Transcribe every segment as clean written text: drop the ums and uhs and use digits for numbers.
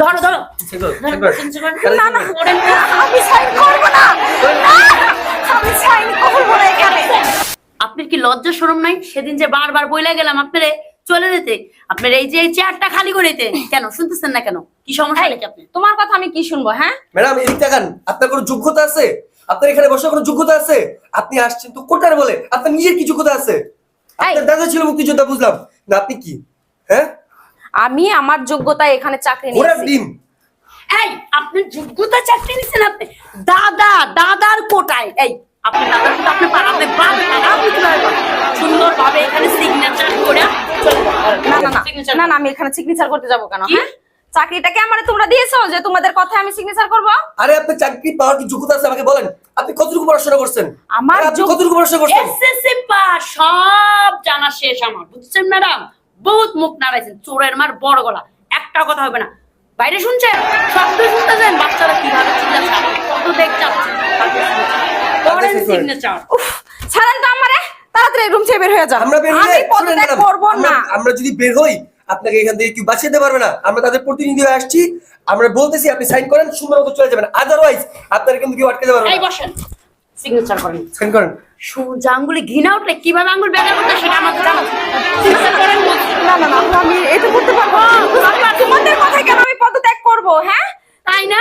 ধরো ধরো না না আমি সাইন করব না, না আমি সাইন করব না এখানে। আপনার কি লজ্জা শরম নাই? সেদিন যে বারবার বইলা গেলাম আপনারে চলে যেতে, আপনার এই যে চেয়ারটা খালি করে দিতে, কেন শুনতেছেন না কেন? কি সমস্যা নাকি আপনি? তোমার কথা আমি কি শুনবো? হ্যাঁ ম্যাডাম এদিক তাকান, আপনার কোনো যোগ্যতা আছে? আপনার এখানে বসার কোনো যোগ্যতা আছে? আপনি আসছেন তো কোটার বলে, আপনার নিজের কি যোগ্যতা আছে? আপনার দাদা ছিল মুক্তিযোদ্ধা, বুঝলাম না, আপনি কি? হ্যাঁ আমি আমার যোগ্যতা এখানে চাকরি ঘোড়ার নিয়েছি। ডিম। এই আপনার যোগ্যতা চাকরি নিছেন আপনি? দাদার কোটায়। এই আপনি দাদার কোটা আপনি পার, আপনি বাপ দাদা আপনি কিভাবে পারেন? সুন্দরভাবে এখানে সিগনেচার করে চলে যান। না না আমি এখানে সিগনেচার করতে যাব কেন? কি? হ্যাঁ চাকরিটাকে আমারে তোমরা দিয়েছো যে তোমাদের কথায় আমি সিগনেচার করব? আরে আপনি চাকরি পাওয়ার কি যোগ্যতা আছে আমাকে বলেন? আপনি কতটুকু পড়াশোনা করছেন? আমার আপনি কতটুকু পড়াশোনা করছেন? এসএসসি পাস সব জানা শেষ আমার, বুঝছেন ম্যাডাম? বহুত মুখ নাড়াইছেন, চোরের মার বড় গলা, একটা কথা হবে না। বাইরে শুনছেন, শব্দ শুনতেছেন, বাচ্চারা কিভাবে চিল্লাচ্ছে, কত দেখ যাচ্ছে। করেন সিগনেচার। উফ ছাড়েন তো আমারে, তাড়াতাড়ি রুম থেকে বের হয়ে যাও। আমরা বের হলে আমি পদত্যাগ করব না। আমরা যদি বের হই আপনাকে এখান থেকে কেউ বাঁচিয়ে দিতে পারবে না। আমরা তাদের প্রতিনিধি হয়ে আসছি, আমরা বলতেছি আপনি সাইন করেন, সুন্দর মতো চলে যাবেন, আদারওয়াইজ আপনারা কিন্তু কেউ আটকে পারবে এই না। বসেন, সিগনেচার করেন। সাইন করেন। সূর্য আঙ্গুলে ঘৃণা উঠলে কিভাবে আঙ্গুল বের করতে সেটা আমাকে জানো। সিগনেচার করেন বলছি। না না না আমি এটা করতে পারবো না। তোমাদের কথায় কেন আমি পদত্যাগ করব? হ্যাঁ তাই না?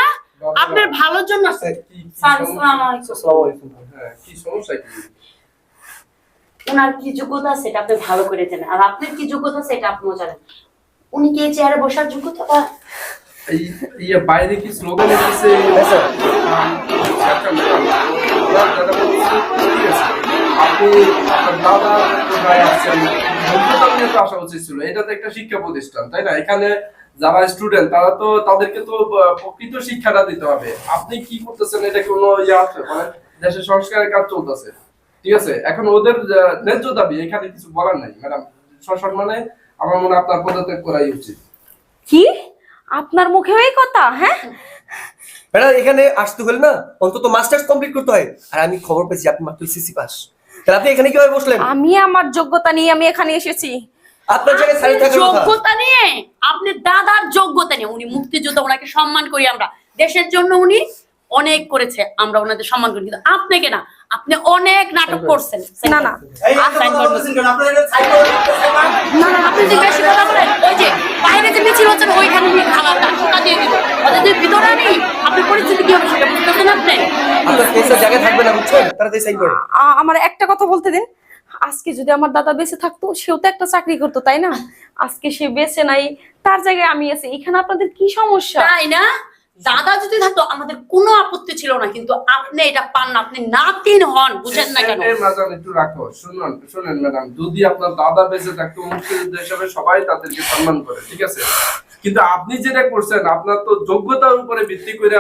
আপনার ভালোর জন্য। স্যার, আসসালামু আলাইকুম। আসসালামু আলাইকুম। হ্যাঁ, কি সমস্যা কি? ওনার কি যোগ্যতা আছে এটা আপনি ভালো করে জানেন, আর আপনার কি যোগ্যতা আছে এটা আপনিও জানেন। উনি কি এই চেয়ারে বসার যোগ্যতা? এই বাইরে কি স্লোগান এসেছে? আপনি আপনার দাদা কোথায় আসছেন? যোগ্যতা নিয়ে তো আসা উচিত ছিল। এটা তো একটা শিক্ষা প্রতিষ্ঠান, তাই না? এখানে যারা স্টুডেন্ট তারা তো তাদেরকে তো প্রকৃত শিক্ষাটা দিতে হবে। আপনি কি করতেছেন এটা কোনো ইয়ে আছে? মানে দেশের সংস্কারের কাজ চলতেছে, ঠিক আছে? এখন ওদের ন্যায্য দাবি, এখানে কিছু বলার নাই ম্যাডাম। সসম্মানে আমার মনে হয় আপনার পদত্যাগ করাই উচিত। কি আপনার মুখে এই কথা? হ্যাঁ ম্যাডাম এখানে আসতে হলে না অন্তত মাস্টার্স কমপ্লিট করতে হয়, আর আমি খবর পেয়েছি আপনি মাত্র এসএসসি পাস। তাহলে আপনি এখানে কিভাবে বসলেন? আমি আমার যোগ্যতা নিয়ে আমি এখানে এসেছি। আপনার জায়গায় সাইন থাকার কথা। যোগ্যতা নিয়ে, আপনি দাদার যোগ্যতা নিয়ে, উনি মুক্তিযোদ্ধা, ওনাকে সম্মান করি আমরা, দেশের জন্য উনি অনেক করেছে, আমরা ওনাদের সম্মান করি। কিন্তু আপনাকে না, আপনি অনেক নাটক করছেন। না না না না আপনি যে বেশি কথা বলেন, ওই যে বাইরে যে মিছিল হচ্ছে ওইখানে নিয়ে খালাটা টোকা দিয়ে দিব, ওদের যে ভিতরে নেই আপনার পরিস্থিতি কি হবে সেটা বুঝতেছেন আপনি? আপনার কেসের জায়গা থাকবে না, বুঝছেন? তাড়াতাড়ি সাইন করেন। আমার একটা কথা বলতে দিন। আজকে যদি আমার দাদা বেঁচে থাকতো সেও তো একটা চাকরি করতো, তাই না? আজকে সে বেঁচে নাই, তার জায়গায় আমি আছি। এখানে আপনাদের কি সমস্যা? তাই না? দাদা যদি থাকতো আমাদের কোনো আপত্তি ছিল না, কিন্তু আপনি এটা পান না, আপনি নাতিন হন, বুঝেন না কেন? ম্যাডাম একটু রাখো, শুনেন ম্যাডাম, যদি আপনার দাদা বেঁচে থাকতো মুক্তিযোদ্ধা হিসেবে সবাই তাদেরকে সম্মান করে, ঠিক আছে? কিন্তু আপনি যেটা করছেন আপনার তো যোগ্যতার উপরে ভিত্তি করে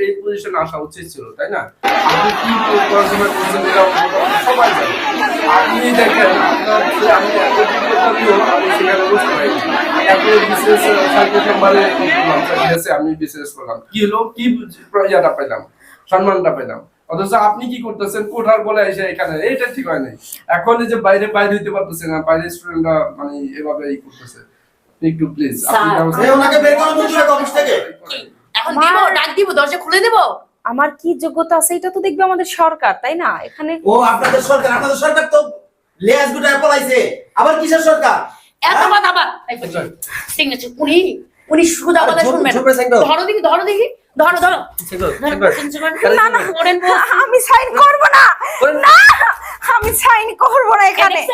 এই পজিশনে আসা উচিত ছিল, তাই না? আপনি কি পড়াশোনা করছেন এটা সবাই জানে। আপনি দেখেন আপনার যে আমি এত যোগ্যতা দিয়েও আমি সেখানে বুঝতে পারি একবার বিশেষ সার্কিট নাম্বারে আমি বিশেষ করলাম, কি হলো, কি ইয়াটা পেলাম, সম্মানটা পেলাম। অথচ আপনি কি করতেছেন কোঠার বলে এসে এখানে, এইটা ঠিক হয় নাই। এখন এই যে বাইরে হইতে পারতেছে না, বাইরে স্টুডেন্টরা মানে এভাবে এই করতেছে। একটু প্লিজ আপনি ওনাকে বের করুন তো অফিস থেকে। এখন দিব, ডাক দিব, দরজা খুলে দেব? আমার কি যোগ্যতা আছে এটা তো দেখবে আমাদের সরকার, তাই না? এখানে ও আপনাদের সরকার তো লেজ গুটায় পলাইছে, আবার কিসের সরকার? এত কথা আবার সিগনেচার উনি শুধু আমাদের শুনবেন। ধরো দেখি ধরো না না আমি সাইন করব না, না আমি সাইন করব না এখানে।